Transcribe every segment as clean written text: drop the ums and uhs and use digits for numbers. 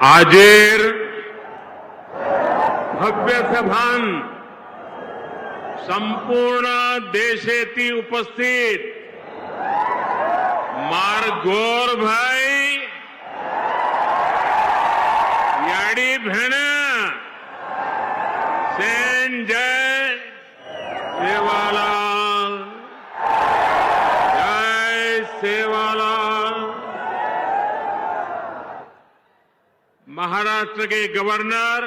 आजेर भव्य सभान संपूर्ण देशेती उपस्थित मार गोर भाई याडी भेण सेन जय सेवालाल जय सेवालाल। महाराष्ट्र के गवर्नर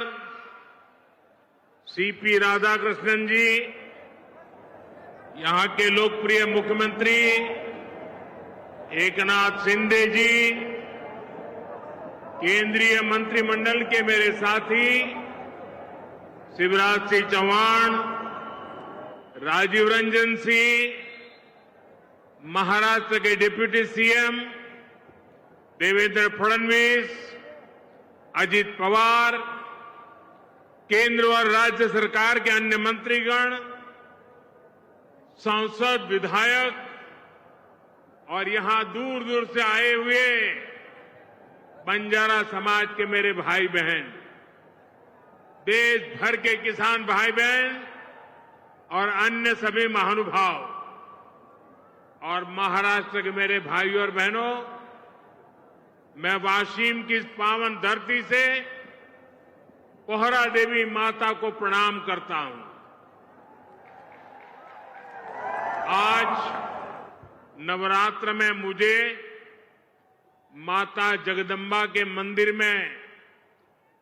सीपी राधाकृष्णन जी, यहां के लोकप्रिय मुख्यमंत्री एकनाथ शिंदे जी, केंद्रीय मंत्रिमंडल के मेरे साथी शिवराज सिंह चौहान, राजीव रंजन सिंह, महाराष्ट्र के डिप्टी सीएम देवेंद्र फडणवीस, अजित पवार, केंद्र और राज्य सरकार के अन्य मंत्रीगण, सांसद, विधायक और यहां दूर दूर से आए हुए बंजारा समाज के मेरे भाई बहन, देश भर के किसान भाई बहन और अन्य सभी महानुभाव और महाराष्ट्र के मेरे भाइयों और बहनों, मैं वाशिम की इस पावन धरती से पोहरा देवी माता को प्रणाम करता हूं। आज नवरात्र में मुझे माता जगदम्बा के मंदिर में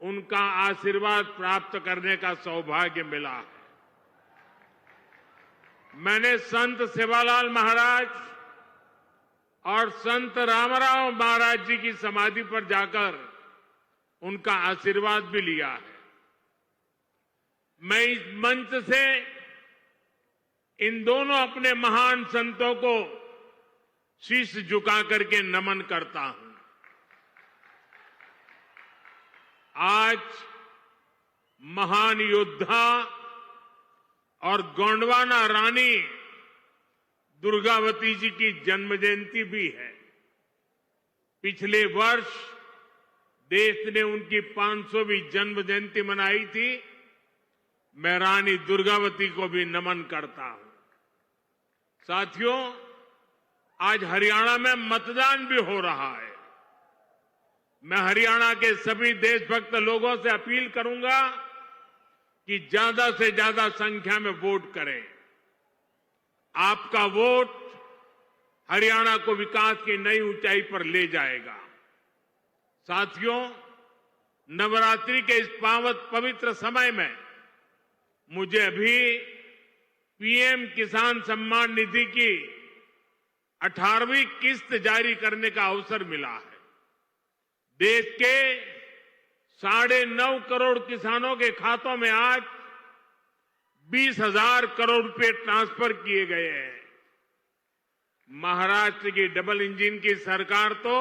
उनका आशीर्वाद प्राप्त करने का सौभाग्य मिला है। मैंने संत सेवालाल महाराज और संत रामराव महाराज जी की समाधि पर जाकर उनका आशीर्वाद भी लिया है। मैं इस मंच से इन दोनों अपने महान संतों को शीश झुका करके नमन करता हूं। आज महान योद्धा और गोंडवाना रानी दुर्गावती जी की जन्म जयंती भी है। पिछले वर्ष देश ने उनकी 500वीं जन्म जयंती मनाई थी। मैं रानी दुर्गावती को भी नमन करता हूं। साथियों, आज हरियाणा में मतदान भी हो रहा है। मैं हरियाणा के सभी देशभक्त लोगों से अपील करूंगा कि ज्यादा से ज्यादा संख्या में वोट करें। आपका वोट हरियाणा को विकास की नई ऊंचाई पर ले जाएगा। साथियों, नवरात्रि के इस पवित्र समय में मुझे अभी पीएम किसान सम्मान निधि की 18वीं किस्त जारी करने का अवसर मिला है। देश के 9.5 करोड़ किसानों के खातों में आज 20,000 करोड़ रुपए ट्रांसफर किए गए हैं। महाराष्ट्र की डबल इंजन की सरकार तो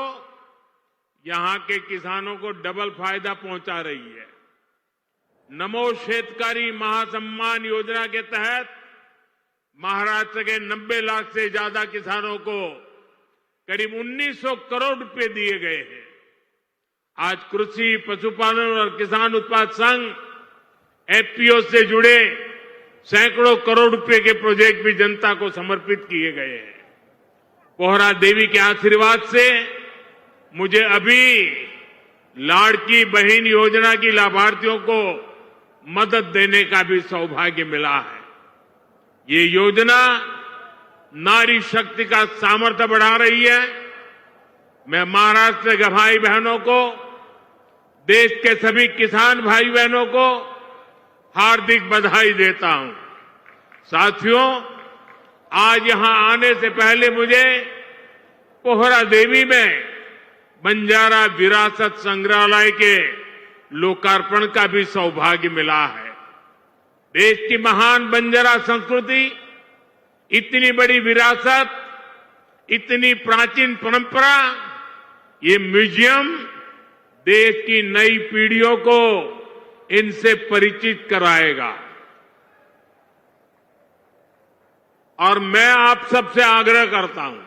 यहां के किसानों को डबल फायदा पहुंचा रही है। नमो शेतकारी महासम्मान योजना के तहत महाराष्ट्र के 90 लाख से ज्यादा किसानों को करीब 1900 करोड़ रुपए दिए गए हैं। आज कृषि, पशुपालन और किसान उत्पाद संघ एफपीओ से जुड़े सैकड़ों करोड़ रुपए के प्रोजेक्ट भी जनता को समर्पित किए गए हैं। पोहरा देवी के आशीर्वाद से मुझे अभी लाड़की बहन योजना की लाभार्थियों को मदद देने का भी सौभाग्य मिला है। ये योजना नारी शक्ति का सामर्थ्य बढ़ा रही है। मैं महाराष्ट्र के भाई बहनों को, देश के सभी किसान भाई बहनों को हार्दिक बधाई देता हूं। साथियों, आज यहां आने से पहले मुझे पोहरा देवी में बंजारा विरासत संग्रहालय के लोकार्पण का भी सौभाग्य मिला है। देश की महान बंजारा संस्कृति, इतनी बड़ी विरासत, इतनी प्राचीन परंपरा, ये म्यूजियम देश की नई पीढ़ियों को इनसे परिचित कराएगा। और मैं आप सबसे आग्रह करता हूं,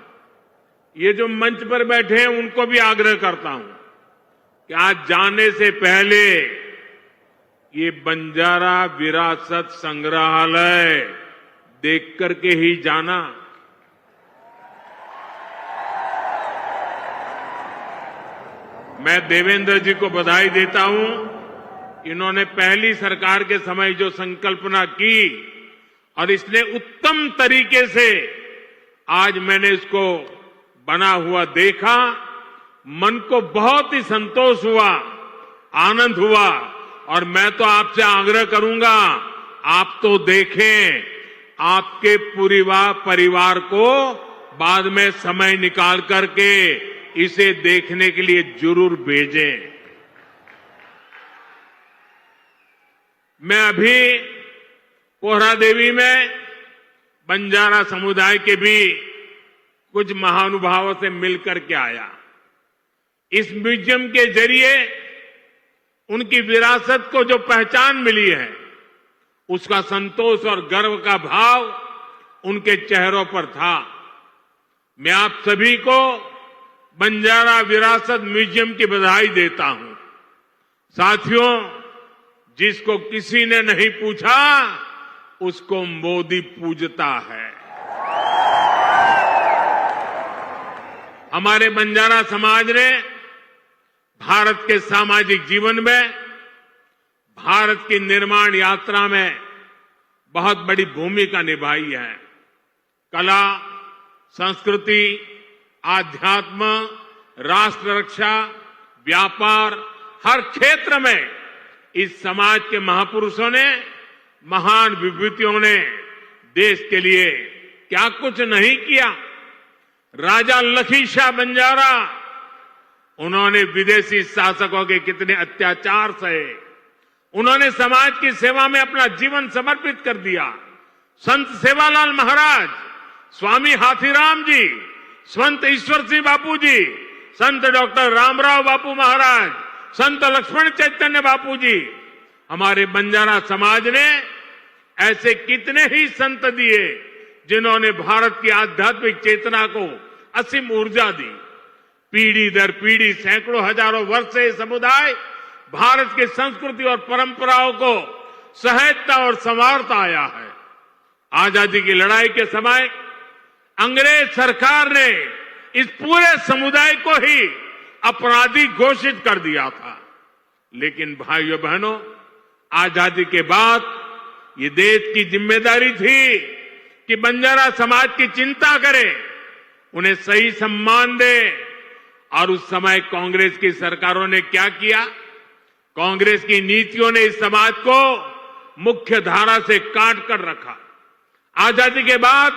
ये जो मंच पर बैठे हैं उनको भी आग्रह करता हूं कि आज जाने से पहले ये बंजारा विरासत संग्रहालय देख करके ही जाना। मैं देवेंद्र जी को बधाई देता हूं। इन्होंने पहली सरकार के समय जो संकल्पना की और इसने उत्तम तरीके से आज मैंने इसको बना हुआ देखा, मन को बहुत ही संतोष हुआ, आनंद हुआ। और मैं तो आपसे आग्रह करूंगा, आप तो देखें, आपके पूरे परिवार को बाद में समय निकाल करके इसे देखने के लिए जरूर भेजें। मैं अभी पोहरादेवी में बंजारा समुदाय के भी कुछ महानुभावों से मिलकर के आया। इस म्यूजियम के जरिए उनकी विरासत को जो पहचान मिली है, उसका संतोष और गर्व का भाव उनके चेहरों पर था। मैं आप सभी को बंजारा विरासत म्यूजियम की बधाई देता हूं। साथियों, जिसको किसी ने नहीं पूछा, उसको मोदी पूजता है। हमारे बंजारा समाज ने भारत के सामाजिक जीवन में, भारत की निर्माण यात्रा में बहुत बड़ी भूमिका निभाई है। कला, संस्कृति, आध्यात्म, राष्ट्र रक्षा, व्यापार, हर क्षेत्र में इस समाज के महापुरुषों ने, महान विभूतियों ने देश के लिए क्या कुछ नहीं किया। राजा लखी शाह बंजारा, उन्होंने विदेशी शासकों के कितने अत्याचार सहे, उन्होंने समाज की सेवा में अपना जीवन समर्पित कर दिया। संत सेवालाल महाराज, स्वामी हाथीराम जी, संत ईश्वर सिंह बापू जी, संत डॉक्टर रामराव बापू महाराज, संत लक्ष्मण चैतन्य बापू जी, हमारे बंजारा समाज ने ऐसे कितने ही संत दिए जिन्होंने भारत की आध्यात्मिक चेतना को असीम ऊर्जा दी। पीढ़ी दर पीढ़ी, सैकड़ों हजारों वर्ष से समुदाय भारत की संस्कृति और परंपराओं को सहेजता और संवारता आया है। आजादी की लड़ाई के समय अंग्रेज सरकार ने इस पूरे समुदाय को ही अपराधी घोषित कर दिया था। लेकिन भाइयों बहनों, आजादी के बाद ये देश की जिम्मेदारी थी कि बंजारा समाज की चिंता करे, उन्हें सही सम्मान दे। और उस समय कांग्रेस की सरकारों ने क्या किया? कांग्रेस की नीतियों ने इस समाज को मुख्य धारा से काट कर रखा। आजादी के बाद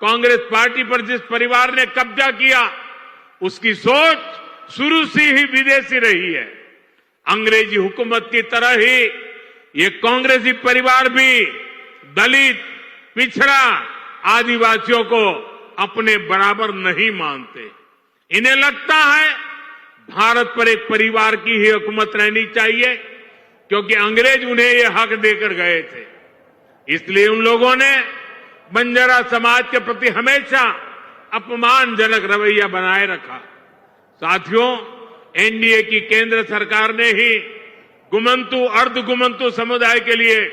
कांग्रेस पार्टी पर जिस परिवार ने कब्जा किया, उसकी सोच शुरू से ही विदेशी रही है। अंग्रेजी हुकूमत की तरह ही ये कांग्रेसी परिवार भी दलित, पिछड़ा, आदिवासियों को अपने बराबर नहीं मानते। इन्हें लगता है भारत पर एक परिवार की ही हुकूमत रहनी चाहिए, क्योंकि अंग्रेज उन्हें ये हक देकर गए थे। इसलिए उन लोगों ने बंजारा समाज के प्रति हमेशा अपमानजनक रवैया बनाए रखा। साथियों, एनडीए की केंद्र सरकार ने ही गुमंतु, अर्धगुमंतु समुदाय के लिए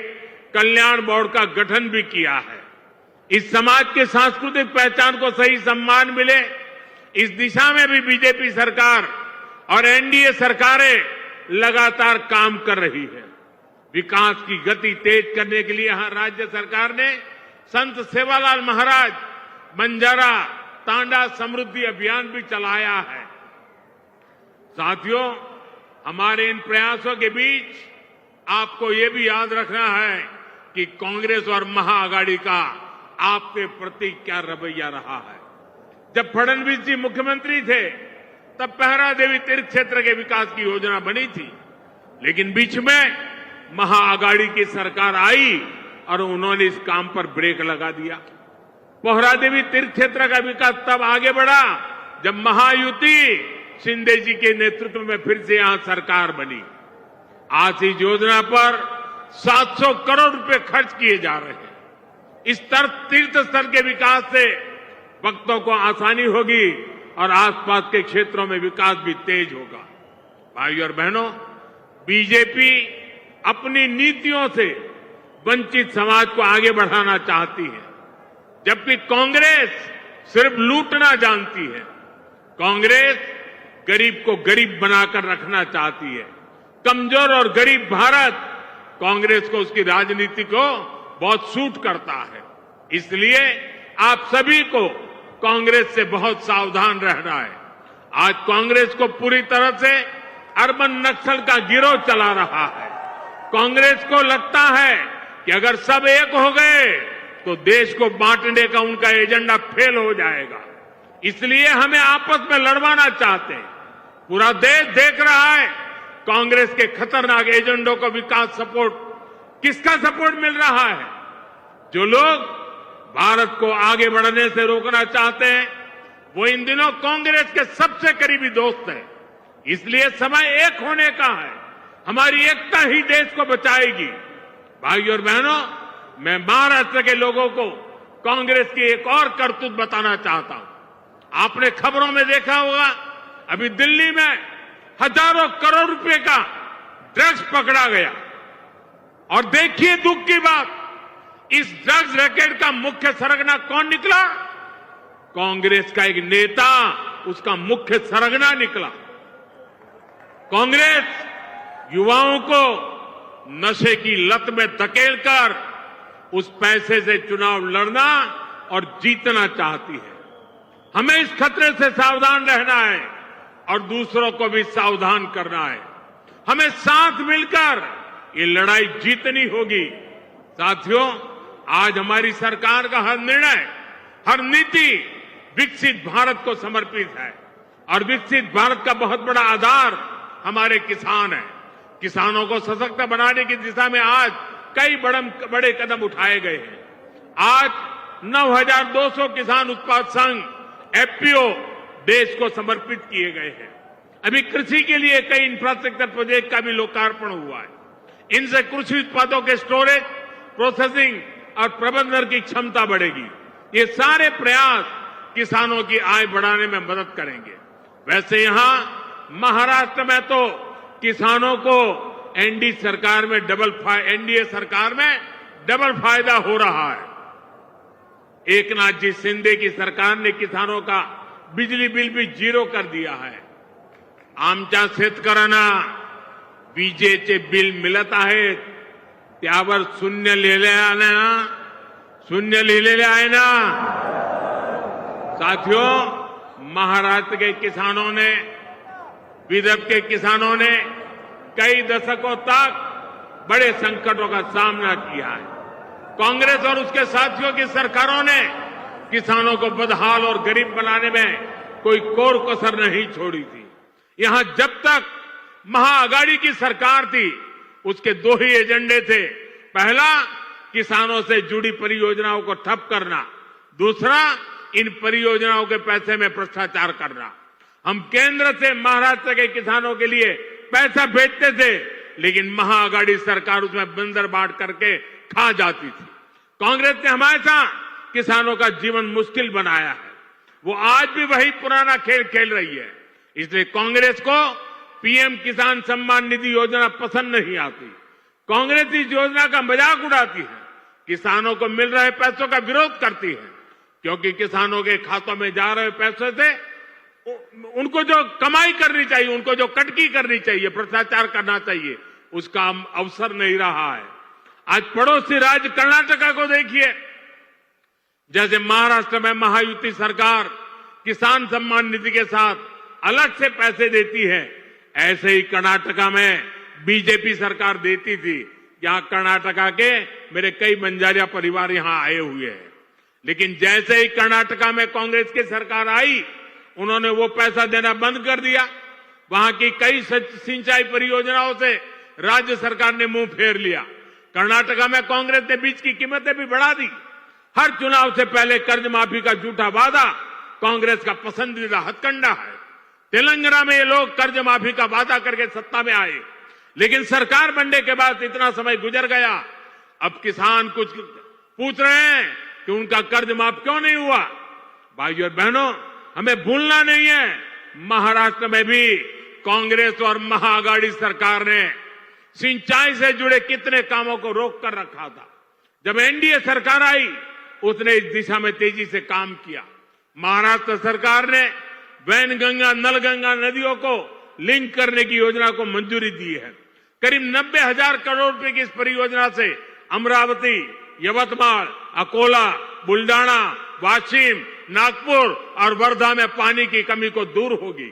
कल्याण बोर्ड का गठन भी किया है। इस समाज के सांस्कृतिक पहचान को सही सम्मान मिले, इस दिशा में भी बीजेपी सरकार और एनडीए सरकारें लगातार काम कर रही है। विकास की गति तेज करने के लिए यहां राज्य सरकार ने संत सेवालाल महाराज बंजारा तांडा समृद्धि अभियान भी चलाया है। साथियों, हमारे इन प्रयासों के बीच आपको ये भी याद रखना है कि कांग्रेस और महाआघाड़ी का आपके प्रति क्या रवैया रहा है। जब फडणवीस जी मुख्यमंत्री थे, तब पहरा देवी तीर्थ क्षेत्र के विकास की योजना बनी थी, लेकिन बीच में महाआघाड़ी की सरकार आई और उन्होंने इस काम पर ब्रेक लगा दिया। पोहरा देवी तीर्थ क्षेत्र का विकास तब आगे बढ़ा जब महायुति शिंदे जी के नेतृत्व में फिर से यहां सरकार बनी। आज इस योजना पर 700 करोड़ रुपए खर्च किए जा रहे हैं। इस तीर्थ स्थल के विकास से भक्तों को आसानी होगी और आसपास के क्षेत्रों में विकास भी तेज होगा। भाइयों और बहनों, बीजेपी अपनी नीतियों से वंचित समाज को आगे बढ़ाना चाहती है, जबकि कांग्रेस सिर्फ लूटना जानती है। कांग्रेस गरीब को गरीब बनाकर रखना चाहती है। कमजोर और गरीब भारत कांग्रेस को उसकी राजनीति को बहुत सूट करता है। इसलिए आप सभी को कांग्रेस से बहुत सावधान रहना है। आज कांग्रेस को पूरी तरह से अर्बन नक्सल का गिरोह चला रहा है। कांग्रेस को लगता है कि अगर सब एक हो गए तो देश को बांटने का उनका एजेंडा फेल हो जाएगा, इसलिए हमें आपस में लड़वाना चाहते हैं। पूरा देश देख रहा है कांग्रेस के खतरनाक एजेंडों को विकास सपोर्ट, किसका सपोर्ट मिल रहा है? जो लोग भारत को आगे बढ़ने से रोकना चाहते हैं वो इन दिनों कांग्रेस के सबसे करीबी दोस्त हैं। इसलिए समय एक होने का है। हमारी एकता ही देश को बचाएगी। भाइयों और बहनों, मैं महाराष्ट्र के लोगों को कांग्रेस की एक और करतूत बताना चाहता हूं। आपने खबरों में देखा होगा, अभी दिल्ली में हजारों करोड़ रुपए का ड्रग्स पकड़ा गया। और देखिए दुख की बात, इस ड्रग्स रैकेट का मुख्य सरगना कौन निकला? कांग्रेस का एक नेता उसका मुख्य सरगना निकला। कांग्रेस युवाओं को नशे की लत में धकेलकर उस पैसे से चुनाव लड़ना और जीतना चाहती है। हमें इस खतरे से सावधान रहना है और दूसरों को भी सावधान करना है। हमें साथ मिलकर ये लड़ाई जीतनी होगी। साथियों, आज हमारी सरकार का हर निर्णय, हर नीति विकसित भारत को समर्पित है और विकसित भारत का बहुत बड़ा आधार हमारे किसान हैं। किसानों को सशक्त बनाने की दिशा में आज कई बड़े कदम उठाए गए हैं। आज 9,200 किसान उत्पाद संघ एफपीओ देश को समर्पित किए गए हैं। अभी कृषि के लिए कई इंफ्रास्ट्रक्चर प्रोजेक्ट का भी लोकार्पण हुआ है। इनसे कृषि उत्पादों के स्टोरेज, प्रोसेसिंग और प्रबंधन की क्षमता बढ़ेगी। ये सारे प्रयास किसानों की आय बढ़ाने में मदद करेंगे। वैसे यहां महाराष्ट्र में तो किसानों को एनडीए सरकार में डबल फायदा हो रहा है। एकनाथ जी शिंदे की सरकार ने किसानों का बिजली बिल भी जीरो कर दिया है। आमच्या शेतकऱ्यांना विजेचे बिल मिळत आहेत, त्यावर शून्य लिहिलेले आहे ना। साथियों, महाराष्ट्र के किसानों ने, विदर्भ के किसानों ने कई दशकों तक बड़े संकटों का सामना किया है। कांग्रेस और उसके साथियों की सरकारों ने किसानों को बदहाल और गरीब बनाने में कोई कोर कसर नहीं छोड़ी थी। यहां जब तक महाआघाड़ी की सरकार थी, उसके दो ही एजेंडे थे। पहला, किसानों से जुड़ी परियोजनाओं को ठप करना। दूसरा, इन परियोजनाओं के पैसे में भ्रष्टाचार करना। हम केंद्र से महाराष्ट्र के किसानों के लिए पैसा भेजते थे, लेकिन महाआघाड़ी सरकार उसमें बंदर बांट करके खा जाती थी। कांग्रेस ने हमेशा किसानों का जीवन मुश्किल बनाया है। वो आज भी वही पुराना खेल खेल रही है। इसलिए कांग्रेस को पीएम किसान सम्मान निधि योजना पसंद नहीं आती। कांग्रेस इस योजना का मजाक उड़ाती है, किसानों को मिल रहे पैसों का विरोध करती है, क्योंकि किसानों के खातों में जा रहे पैसे से उनको जो कमाई करनी चाहिए, उनको जो कटकी करनी चाहिए, भ्रष्टाचार करना चाहिए, उसका अवसर नहीं रहा है। आज पड़ोसी राज्य कर्नाटका को देखिए, जैसे महाराष्ट्र में महायुति सरकार किसान सम्मान निधि के साथ अलग से पैसे देती है, ऐसे ही कर्नाटका में बीजेपी सरकार देती थी। यहां कर्नाटका के मेरे कई बंजारिया परिवार यहां आए हुए हैं, लेकिन जैसे ही कर्नाटका में कांग्रेस की सरकार आई, उन्होंने वो पैसा देना बंद कर दिया। वहां की कई सिंचाई परियोजनाओं से राज्य सरकार ने मुंह फेर लिया। कर्नाटका में कांग्रेस ने बीज की कीमतें भी बढ़ा दी। हर चुनाव से पहले कर्ज माफी का झूठा वादा कांग्रेस का पसंदीदा हथकंडा है। तेलंगाना में ये लोग कर्ज माफी का वादा करके सत्ता में आए, लेकिन सरकार बनने के बाद इतना समय गुजर गया, अब किसान कुछ पूछ रहे हैं कि उनका कर्ज माफ क्यों नहीं हुआ। भाइयों और बहनों, हमें भूलना नहीं है, महाराष्ट्र में भी कांग्रेस और महाआघाड़ी सरकार ने सिंचाई से जुड़े कितने कामों को रोक कर रखा था। जब एनडीए सरकार आई उसने इस दिशा में तेजी से काम किया। महाराष्ट्र सरकार ने वैनगंगा नलगंगा नदियों को लिंक करने की योजना को मंजूरी दी है। करीब 90,000 करोड़ रुपए की इस परियोजना से अमरावती, यवतमाळ, अकोला, बुल्डाना, वाशिम, नागपुर और वर्धा में पानी की कमी को दूर होगी।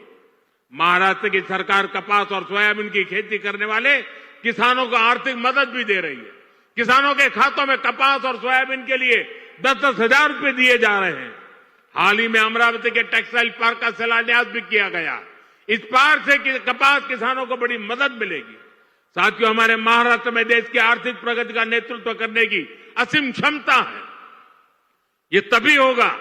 महाराष्ट्र की सरकार कपास और सोयाबीन की खेती करने वाले किसानों को आर्थिक मदद भी दे रही है। किसानों के खातों में कपास और सोयाबीन के लिए 10-10 हजार रुपए दिए जा रहे हैं। हाल ही में अमरावती के टेक्सटाइल पार्क का शिलान्यास भी किया गया। इस पार्क से कपास किसानों को बड़ी मदद मिलेगी। साथियों, हमारे महाराष्ट्र में देश की आर्थिक प्रगति का नेतृत्व करने की असीम क्षमता है। ये तभी होगा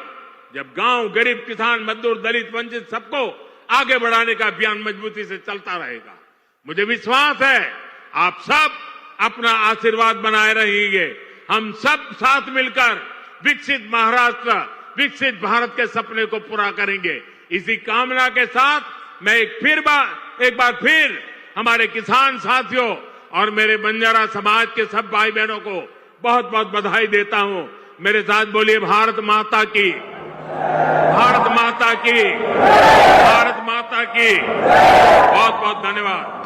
जब गांव, गरीब, किसान, मजदूर, दलित, वंचित सबको आगे बढ़ाने का अभियान मजबूती से चलता रहेगा। मुझे विश्वास है आप सब अपना आशीर्वाद बनाए रहेंगे। हम सब साथ मिलकर विकसित महाराष्ट्र, विकसित भारत के सपने को पूरा करेंगे। इसी कामना के साथ मैं एक बार फिर हमारे किसान साथियों और मेरे बंजारा समाज के सब भाई बहनों को बहुत बहुत बधाई देता हूं। मेरे साथ बोलिए भारत माता की, भारत माता की, भारत माता की। बहुत बहुत धन्यवाद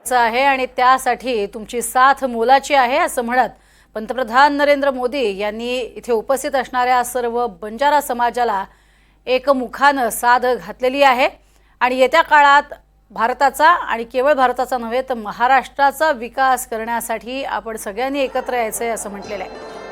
आहे आणि त्यासाठी तुमची साथ मोलाची आहे असं म्हणत पंतप्रधान नरेंद्र मोदी यांनी इथे उपस्थित असणाऱ्या सर्व बंजारा समाजाला एकमुखानं साद घातलेली आहे आणि येत्या काळात भारताचा आणि केवळ भारताचा नव्हे तर महाराष्ट्राचा विकास करण्यासाठी आपण सगळ्यांनी एकत्र यायचे असं म्हटलेलं आहे।